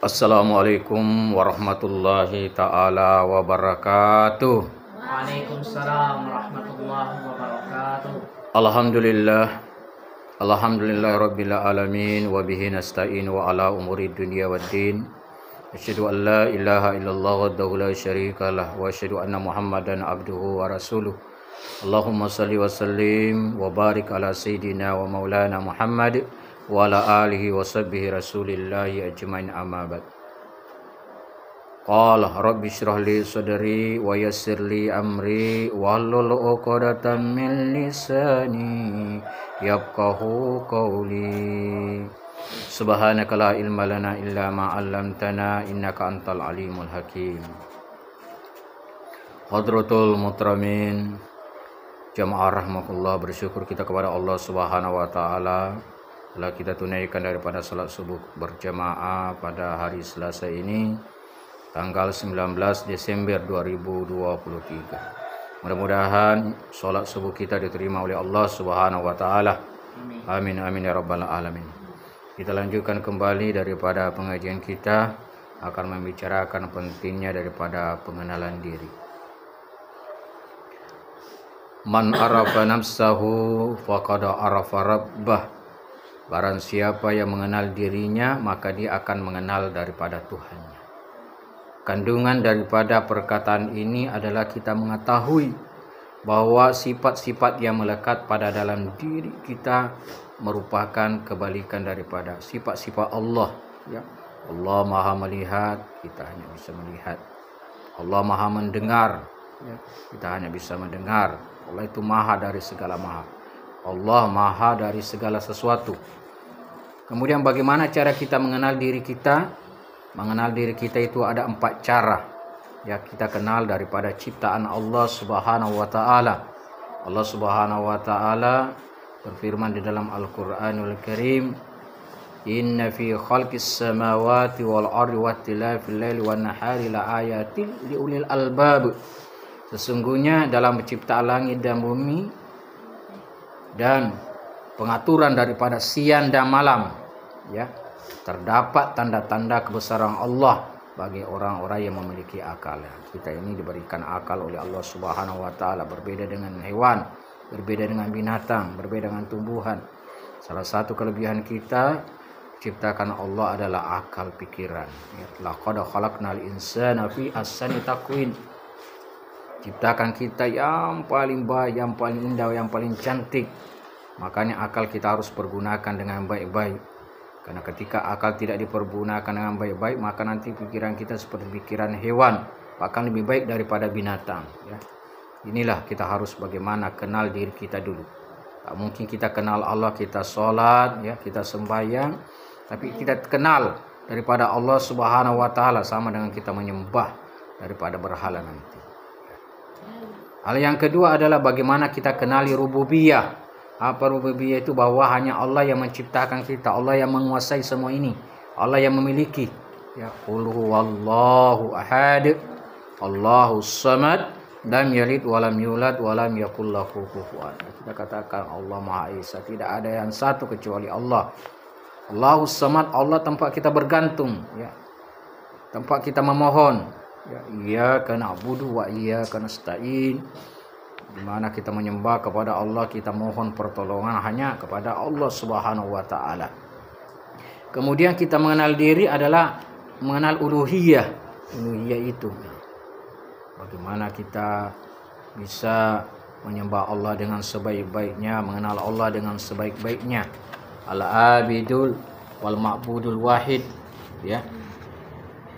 Assalamualaikum warahmatullahi ta'ala wabarakatuh. Waalaikumsalam warahmatullahi wabarakatuh. Alhamdulillah rabbil alamin wa bihi nasta'in wa ala umuri dunya waddin. Asyhadu an la ilaha illallah wahdahu la syarika lah wa asyhadu anna Muhammadan abduhu wa rasuluh. Allahumma salli wa sallim wa barik ala sayyidina wa maulana Muhammad wa ala alihi wa sahbihi rasulillahi ajmain, amma ba'd. Qala rabbi shrah li sadri wa yassir li amri wahlul 'uqdatam min lisani yafqahu qawli. Subhanaka la ilma lana illa ma 'allamtana innaka antal alimul hakim. Hadratul mutramin jamaah rahmatullah, bersyukur kita kepada Allah Subhanahu wa taala telah kita tunaikan daripada salat subuh berjamaah pada hari Selasa ini tanggal 19 Desember 2023. Mudah-mudahan salat subuh kita diterima oleh Allah Subhanahu wa taala. Amin amin ya rabbal alamin. Kita lanjutkan kembali daripada pengajian kita akan membicarakan pentingnya daripada pengenalan diri. Man arafa nafsahu faqad arafa rabbah. Barang siapa yang mengenal dirinya, maka dia akan mengenal daripada Tuhannya. Kandungan daripada perkataan ini adalah kita mengetahui bahwa sifat-sifat yang melekat pada dalam diri kita merupakan kebalikan daripada sifat-sifat Allah. Ya. Allah maha melihat, kita hanya bisa melihat. Allah maha mendengar, ya. Kita hanya bisa mendengar. Allah itu maha dari segala maha. Allah maha dari segala sesuatu. Kemudian bagaimana cara kita mengenal diri kita? Mengenal diri kita itu ada 4 cara. Ya, kita kenal daripada ciptaan Allah Subhanahu wa taala. Allah Subhanahu wa taala berfirman di dalam Al-Qur'anul Karim, "Inna fi khalqis samawati wal ardi wattilafil laili wan nahari laayatin liulil albab." Sesungguhnya dalam penciptaan langit dan bumi dan pengaturan daripada siang dan malam, ya, terdapat tanda-tanda kebesaran Allah bagi orang-orang yang memiliki akal. Kita ini diberikan akal oleh Allah Subhanahu wa taala, berbeda dengan hewan, berbeda dengan binatang, berbeda dengan tumbuhan. Salah satu kelebihan kita ciptakan Allah adalah akal pikiran. Laqad khalaqnal insana fi ahsani taqwim. Ciptakan kita yang paling baik, yang paling indah, yang paling cantik. Makanya akal kita harus pergunakan dengan baik-baik. Karena ketika akal tidak dipergunakan dengan baik-baik, maka nanti pikiran kita seperti pikiran hewan, bahkan lebih baik daripada binatang. Ya. Inilah kita harus bagaimana kenal diri kita dulu. Tak mungkin kita kenal Allah, kita sholat, ya, kita sembahyang, tapi kita kenal daripada Allah Subhanahu wa taala sama dengan kita menyembah daripada berhala nanti. Hal yang kedua adalah bagaimana kita kenali rububiyah. Apa rububiyah itu? Bahwa hanya Allah yang menciptakan kita, Allah yang menguasai semua ini, Allah yang memiliki. Ya, qul huwallahu ahad, Allahus samad, lam yalid wa lam yulad wa lam yakul lahu kufuwan. Kita katakan Allah Maha Esa, tidak ada yang satu kecuali Allah. Allahus samad, Allah tempat kita bergantung, ya. Tempat kita memohon. Ya, iyyaka na'budu wa iyyaka nasta'in. Di mana kita menyembah kepada Allah, kita mohon pertolongan hanya kepada Allah Subhanahu wa taala. Kemudian kita mengenal diri adalah mengenal uluhiyah. Uluhiyah itu bagaimana kita bisa menyembah Allah dengan sebaik-baiknya, mengenal Allah dengan sebaik-baiknya. Al-abidul wal ma'budul wahid, ya.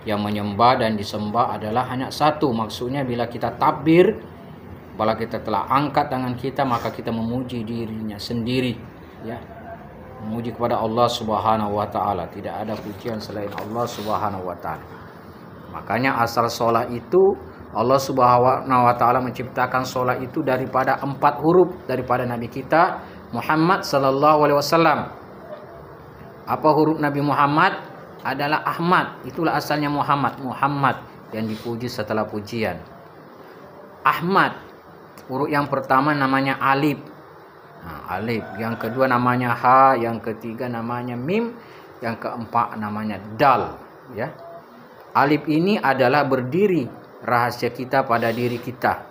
Yang menyembah dan disembah adalah hanya satu. Maksudnya bila kita takbir, bila kita telah angkat tangan kita, maka kita memuji dirinya sendiri, ya. Memuji kepada Allah Subhanahu wa taala. Tidak ada pujian selain Allah Subhanahu wa taala. Makanya asal sholat itu Allah Subhanahu wa taala menciptakan sholat itu daripada 4 huruf daripada Nabi kita Muhammad sallallahu alaihi wasallam. Apa huruf Nabi Muhammad? Adalah Ahmad. Itulah asalnya Muhammad. Muhammad yang dipuji setelah pujian. Ahmad. Huruf yang pertama namanya alif. Alif. Yang kedua namanya ha. Yang ketiga namanya mim. Yang keempat namanya dal. Ya. Alif ini adalah berdiri rahasia kita pada diri kita,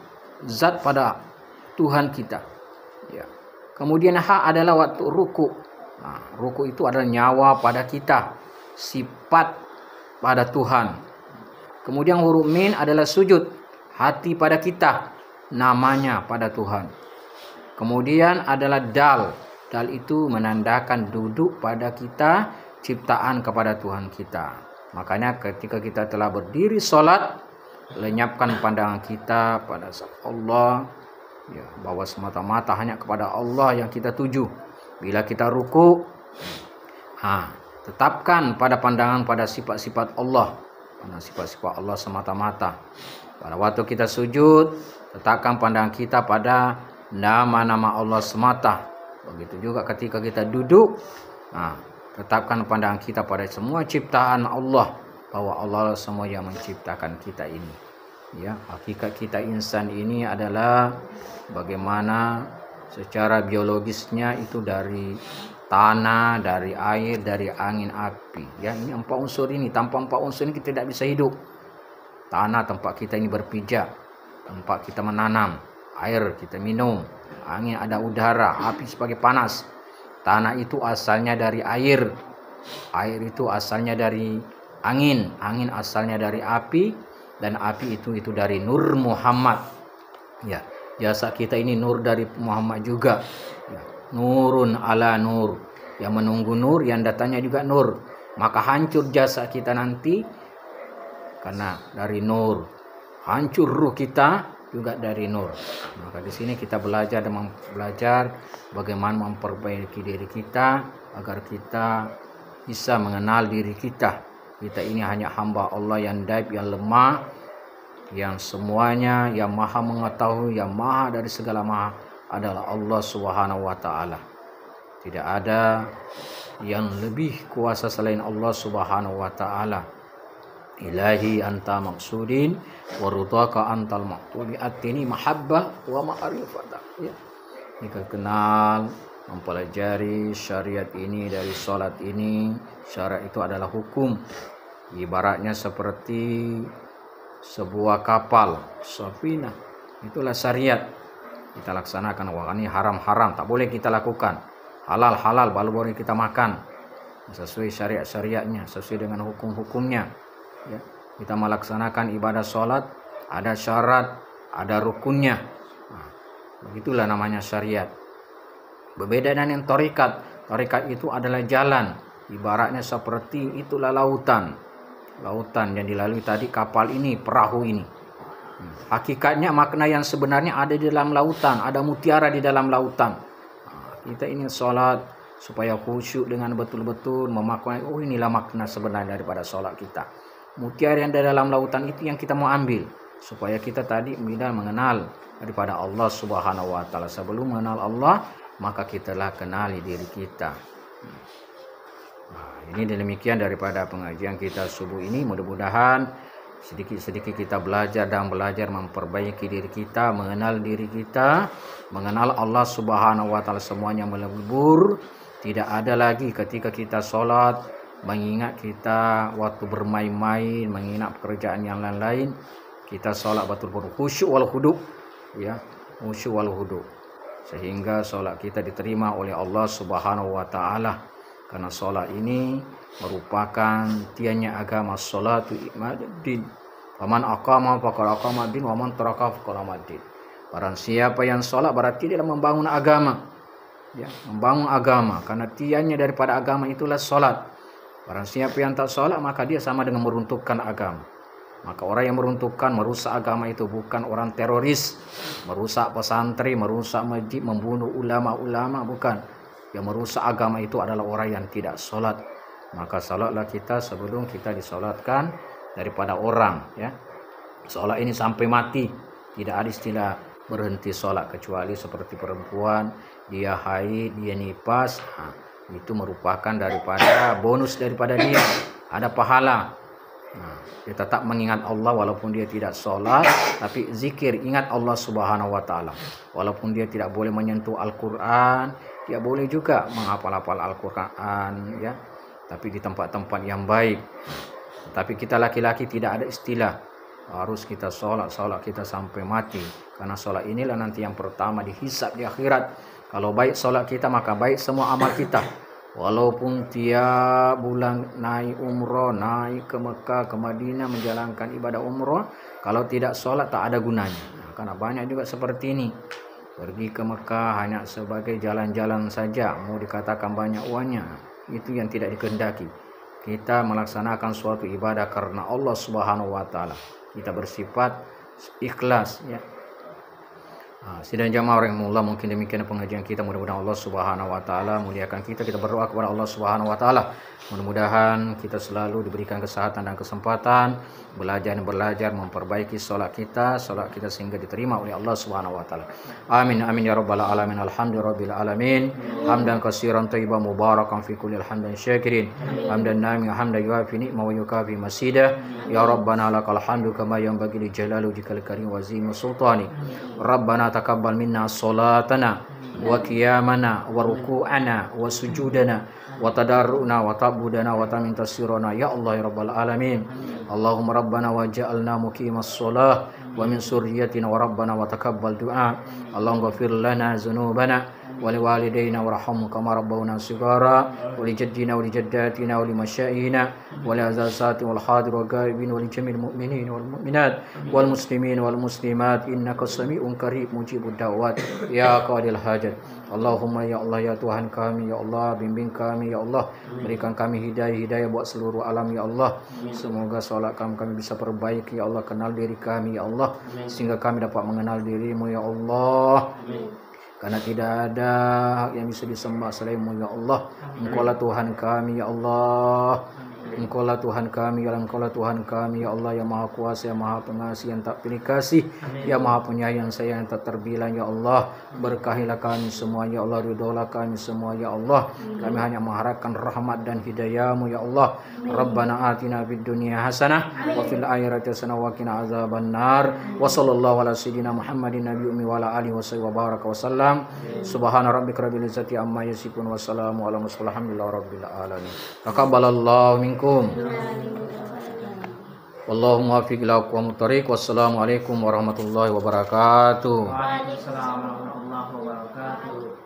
zat pada Tuhan kita. Ya. Kemudian ha adalah waktu ruku. Nah, ruku itu adalah nyawa pada kita, sifat pada Tuhan. Kemudian huruf min adalah sujud, hati pada kita, namanya pada Tuhan. Kemudian adalah dal. Dal itu menandakan duduk pada kita, ciptaan kepada Tuhan kita. Makanya ketika kita telah berdiri sholat, lenyapkan pandangan kita pada Allah, ya, bahwa semata-mata hanya kepada Allah yang kita tuju. Bila kita ruku, tetapkan pada pandangan pada sifat-sifat Allah, pada sifat-sifat Allah semata-mata. Pada waktu kita sujud, letakkan pandangan kita pada nama-nama Allah semata. Begitu juga ketika kita duduk, tetapkan pandangan kita pada semua ciptaan Allah, bahwa Allah semua yang menciptakan kita ini. Ya, hakikat kita insan ini adalah bagaimana secara biologisnya itu dari tanah, dari air, dari angin, api. Ya, ini 4 unsur ini. Tanpa 4 unsur ini kita tidak bisa hidup. Tanah tempat kita ini berpijak, tempat kita menanam, air kita minum, angin ada udara, api sebagai panas. Tanah itu asalnya dari air, air itu asalnya dari angin, angin asalnya dari api, dan api itu dari Nur Muhammad. Ya, jasa kita ini nur dari Muhammad juga. Ya, nurun ala nur, yang menunggu nur, yang datanya juga nur. Maka hancur jasa kita nanti karena dari nur, hancur ruh kita juga dari nur. Maka di sini kita belajar bagaimana memperbaiki diri kita agar kita bisa mengenal diri kita. Kita ini hanya hamba Allah yang daib, yang lemah, yang semuanya, yang maha mengetahui, yang maha dari segala maha adalah Allah Subhanahu wa taala. Tidak ada yang lebih kuasa selain Allah Subhanahu wa taala. Ilahi anta maksudin wa ridhaka antal maqtuli atini mahabbah wa ma'rifata. Ya. Jika kenal, mempelajari syariat ini dari salat ini. Syariat itu adalah hukum. Ibaratnya seperti sebuah kapal, safina. Itulah syariat. Kita laksanakan. Wah, ini haram-haram, tak boleh kita lakukan. Halal-halal baru boleh kita makan. Sesuai syariat-syariatnya, sesuai dengan hukum-hukumnya. Ya, kita melaksanakan ibadah sholat, ada syarat, ada rukunnya. Begitulah namanya syariat. Berbeda dengan yang tarikat. Tarikat itu adalah jalan. Ibaratnya seperti itulah lautan. Lautan yang dilalui tadi kapal ini, perahu ini. Hakikatnya makna yang sebenarnya ada di dalam lautan. Ada mutiara di dalam lautan. Kita ingin sholat supaya khusyuk dengan betul-betul memaknai, oh inilah makna sebenarnya daripada sholat kita. Mutiara yang ada dalam lautan itu yang kita mau ambil, supaya kita tadi mengenal daripada Allah Subhanahu wa taala. Sebelum mengenal Allah, maka kitalah kenali diri kita. Nah, ini demikian daripada pengajian kita subuh ini. Mudah-mudahan sedikit-sedikit kita belajar memperbaiki diri kita, mengenal diri kita, mengenal Allah Subhanahu wa taala, semuanya melebur. Tidak ada lagi ketika kita sholat mengingat kita waktu bermain-main, mengingat pekerjaan yang lain-lain. Kita sholat betul-betul khusyuk wal khudu, ya, khusyuk wal khudu, sehingga sholat kita diterima oleh Allah Subhanahu wa taala. Karena sholat ini merupakan tiannya agama, sholatu imaduddin. Waman aqama faqad aqamaddin, waman taraka faqad amaddin. Barang siapa yang sholat berarti dia membangun agama. Ya, membangun agama, karena tiannya daripada agama itulah sholat. Barang siapa yang tak sholat, maka dia sama dengan meruntuhkan agama. Maka orang yang meruntuhkan, merusak agama itu bukan orang teroris, merusak pesantren, merusak masjid, membunuh ulama-ulama, bukan. Yang merusak agama itu adalah orang yang tidak sholat. Maka sholatlah kita sebelum kita disolatkan daripada orang. Ya, sholat ini sampai mati. Tidak ada istilah berhenti sholat, kecuali seperti perempuan, dia haid, dia nifas. Itu merupakan daripada bonus daripada dia, ada pahala. Dia tetap mengingat Allah walaupun dia tidak sholat, tapi zikir, ingat Allah Subhanahu wa taala. Walaupun dia tidak boleh menyentuh Al-Quran, dia boleh juga menghafal-hafal Al-Quran, ya, tapi di tempat-tempat yang baik. Tapi kita laki-laki tidak ada istilah harus kita sholat kita sampai mati. Karena sholat inilah nanti yang pertama dihisab di akhirat. Kalau baik sholat kita maka baik semua amal kita. Walaupun tiap bulan naik umroh, naik ke Mekah, ke Madinah menjalankan ibadah umroh, kalau tidak sholat tak ada gunanya. Nah, karena banyak juga seperti ini. Pergi ke Mekah hanya sebagai jalan-jalan saja, mau dikatakan banyak uangnya, itu yang tidak dikehendaki. Kita melaksanakan suatu ibadah karena Allah Subhanahu wa taala. Kita bersifat ikhlas ya. Sidang jamaah rahimahullah, mungkin demikian pengajian kita. Mudah-mudahan Allah Subhanahu wa taala muliakan kita. Kita berdoa kepada Allah Subhanahu wa taala. Mudah-mudahan kita selalu diberikan kesehatan dan kesempatan belajar memperbaiki sholat kita sehingga diterima oleh Allah Subhanahu wa taala. Amin amin ya rabbal alamin. Alhamdulillahirabbil alamin. Hamdan katsiran thayyiban mubarakan fi kulli hamdan syakirin. Hamdan nami hamdan yuafi ni'ma wa yukafi masida. Ya rabbana lakal hamdu kama yanbaghi li jalali wajhikal karim wa azimi sultani. Rabbana taqabbal minna salatana wa qiyamana wa ruku'ana wa sujudana wa tadarruna wa ta'budana wa tamintasirana ya Allah ya rabbal alamin. Allahumma rabbana waj'alna muqimas shalah wa min surriyyatina wa rabbana wa taqabbal du'a. Allahumma ighfir lana dzunubana wa liwalidayna warhamhum kama rabbawna shighara wa li jaddina wa li jaddatina wa li masyaihina wa li azasati wal hadir wa ghaibin wa li jamil mu'minin wal mu'minat wal muslimin wal muslimat innaka sami'un qarib mujibud da'wat ya qadil hajat. Allahumma ya Allah ya Tuhan kami ya Allah, bimbing kami ya Allah, berikan kami hidayah buat seluruh alam ya Allah. Semoga sholat kami bisa perbaiki ya Allah, kenal diri kami ya Allah, sehingga kami dapat mengenal dirimu ya Allah. Karena tidak ada hak yang bisa disembah selainmu ya Allah. Engkaulah Tuhan kami ya Allah. Engkaulah Tuhan kami, ya Engkaulah Tuhan kami ya Allah, yang Maha Kuasa, yang Maha Pengasih, yang tak pilih kasih, yang Maha Penyayang, sayang yang tak terbilang ya Allah. Berkahilah kami semua ya Allah, ridholah kami semua ya Allah. Kami hanya mengharapkan rahmat dan hidayah-Mu ya Allah. Rabbana atina fid dunya hasanah wa fil akhirati hasanah wa qina azabannar. Wa sallallahu ala sayyidina Muhammadin nabiyyi ummi wa ala alihi wa baraka wasallam. Subhana rabbika rabbil izzati amma yasifun wa salamun ala mursalin walhamdulillahi rabbil alamin. Taqabbalallahu minkum. Wallahu muwaffiq ila aqwamit thoriq. Wassalamualaikum warahmatullahi wabarakatuh. Waalaikumsalam warahmatullahi wabarakatuh.